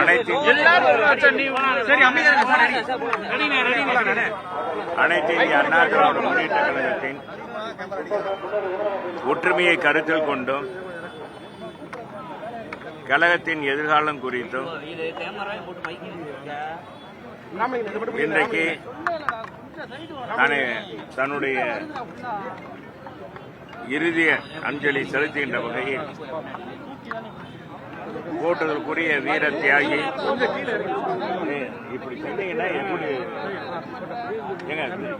அனைத்து இந்திய அண்ணா திராவிட முன்னேற்ற கழகத்தின் ஒற்றுமையை கருத்தில் கொண்டும் கழகத்தின் எதிர்காலம் குறித்தும் இன்றைக்கு தன்னுடைய இறுதி அஞ்சலி செலுத்துகின்ற வகையில் போட்டுதலுக்குரிய வீர தியாகி இப்படி சொன்னீங்கன்னா எப்படி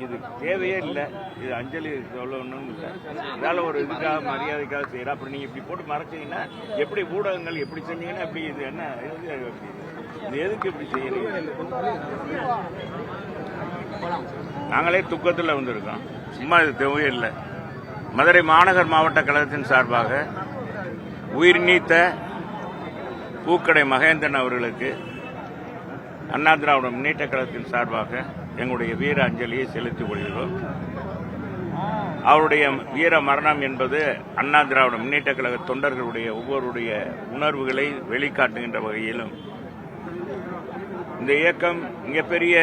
இது தேவையே இல்லை, இது அஞ்சலி சொல்லணும் இல்லை, இதால ஒரு இதுக்காக மரியாதைக்காக செய்யற. அப்புறம் நீங்க இப்படி போட்டு மறைச்சீங்கன்னா எப்படி ஊடகங்கள் எப்படி செஞ்சீங்கன்னா எப்படி இது என்ன இது எதுக்கு இப்படி செய்யறீங்க? நாங்களே துக்கத்தில் வந்திருக்கோம், சும்மா இது தேவையே இல்லை. மதுரை மாநகர் மாவட்ட கழகத்தின் சார்பாக உயிர் நீத்த பூக்கடை மகேந்திரன் அவர்களுக்கு அண்ணா திராவிட முன்னேற்ற கழகத்தின் சார்பாக எங்களுடைய வீர அஞ்சலியை செலுத்திக் கொள்கிறோம். அவருடைய வீர மரணம் என்பது அண்ணா திராவிட முன்னேற்ற கழக தொண்டர்களுடைய ஒவ்வொருடைய உணர்வுகளை வெளிக்காட்டுகின்ற வகையிலும் இந்த இயக்கம் மிகப்பெரிய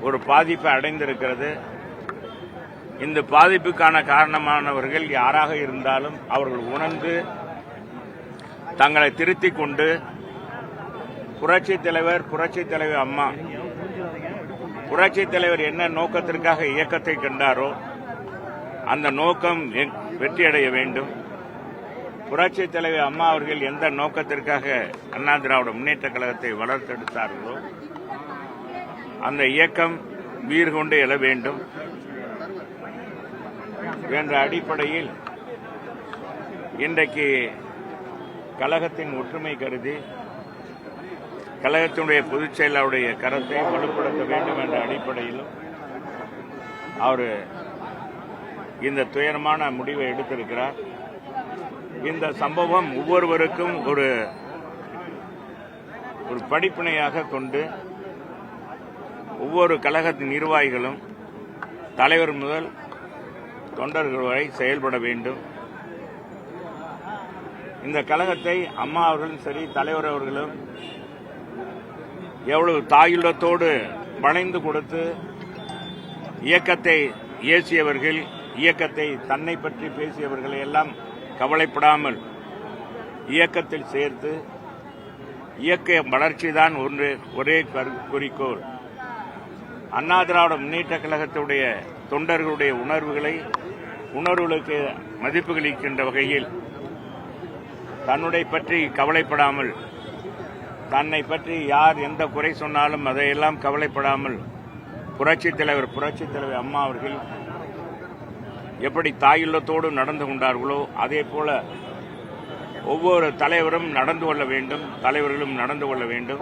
ஒரு பாதிப்பை அடைந்திருக்கிறது. இந்த பாதிப்புக்கான காரணமானவர்கள் யாராக இருந்தாலும் அவர்கள் உணர்ந்து தங்களை திருத்திக் கொண்டு புரட்சித் தலைவர் அம்மா புரட்சித் தலைவர் என்ன நோக்கத்திற்காக இயக்கத்தை கண்டாரோ அந்த நோக்கம் வெற்றியடைய வேண்டும். புரட்சித் தலைவர் அம்மா அவர்கள் எந்த நோக்கத்திற்காக அண்ணா திராவிட முன்னேற்ற கழகத்தை வளர்த்தெடுத்தார்களோ அந்த இயக்கம் வீறு கொண்டு எழ வேண்டும் என்ற அடிப்படையில் இன்றைக்கு கழகத்தின் ஒற்றுமை கருதி கழகத்தினுடைய பொதுச் செயலாளருடைய கரத்தை வலுப்படுத்த வேண்டும் என்ற அடிப்படையிலும் அவர் இந்த துயரமான முடிவை எடுத்திருக்கிறார். இந்த சம்பவம் ஒவ்வொருவருக்கும் ஒரு படிப்பினையாக கொண்டு ஒவ்வொரு கழகத்தின் நிர்வாகிகளும் தலைவர் முதல் தொண்டர்கள் வரை செயல்பட வேண்டும். இந்த கழகத்தை அம்மா அவர்களும் சரி தலைவர் அவர்களும் எவ்வளவு தாயுள்ளத்தோடு வளைந்து கொடுத்து இயக்கத்தை ஏசியவர்கள், இயக்கத்தை தன்னை பற்றி பேசியவர்களை எல்லாம் கவலைப்படாமல் இயக்கத்தில் சேர்த்து இயக்க வளர்ச்சிதான் ஒரே குறிக்கோள். அண்ணா திராவிட முன்னேற்ற கழகத்துடைய தொண்டர்களுடைய உணர்வுகளுக்கு மதிப்புகளிக்கின்ற வகையில் தன்னுடைய பற்றி கவலைப்படாமல், தன்னை பற்றி யார் எந்த குறை சொன்னாலும் அதையெல்லாம் கவலைப்படாமல் புரட்சித் தலைவர் அம்மா அவர்கள் எப்படி தாயுள்ளத்தோடு நடந்து கொண்டார்களோ அதே போல ஒவ்வொரு தலைவரும் நடந்து கொள்ள வேண்டும், தலைவர்களும் நடந்து கொள்ள வேண்டும்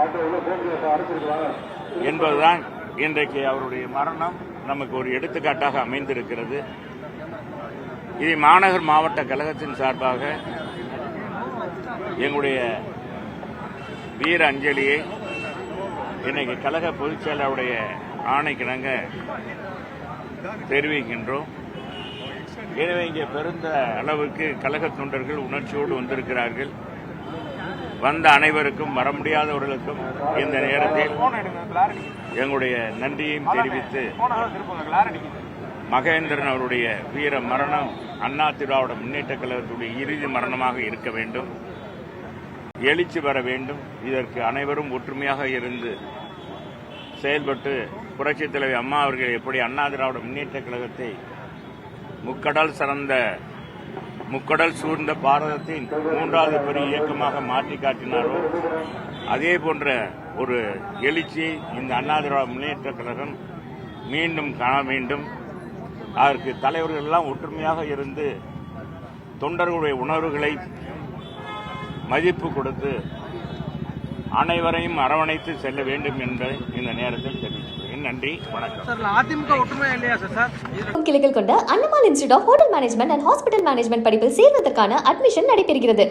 என்பதுதான் இன்றைக்கு அவருடைய மரணம் நமக்கு ஒரு எடுத்துக்காட்டாக அமைந்திருக்கிறது. இது மாநகர் மாவட்ட கழகத்தின் சார்பாக எங்களுடைய வீர அஞ்சலியை இன்னைக்கு கழக பொதுச் செயலாளருடைய ஆணைக்கிணங்க தெரிவிக்கின்றோம். எனவே இங்கே பெருந்த அளவுக்கு கழக தொண்டர்கள் உணர்ச்சியோடு வந்திருக்கிறார்கள். வந்த அனைவருக்கும், வர முடியாதவர்களுக்கும் இந்த நேரத்தில் எங்களுடைய நன்றியையும் தெரிவித்து மகேந்திரன் அவருடைய வீர மரணம் அண்ணா திராவிட முன்னேற்ற கழகத்துடைய இறுதி மரணமாக இருக்க வேண்டும், எழுச்சி பெற வேண்டும். இதற்கு அனைவரும் ஒற்றுமையாக இருந்து செயல்பட்டு புரட்சித் தலைவர் அம்மா அவர்கள் எப்படி அண்ணா திராவிட முன்னேற்ற கழகத்தை முக்கடல் சூழ்ந்த பாரதத்தின் 3வது பெரிய இயக்கமாக மாற்றி காட்டினாரோ அதே போன்ற ஒரு எழுச்சி இந்த அண்ணா திராவிட முன்னேற்ற கழகம் மீண்டும் காண வேண்டும். அதற்கு தலைவர்கள் எல்லாம் ஒற்றுமையாக இருந்து தொண்டர்களுடைய உணர்வுகளை மதிப்பு கொடுத்து அனைவரையும் அரவணைத்து செல்ல வேண்டும் என்பதை இந்த நேரத்தில் தெரிவித்துள்ளேன். நன்றி, வணக்கம். அதிமுக ஒற்றுமையா இல்லையா சார்? கிளைகள் கொண்ட அண்ணமால் institute of hotel management and hospital management படிப்பில் சேர்வதற்கான அட்மிஷன் நடைபெறுகிறது.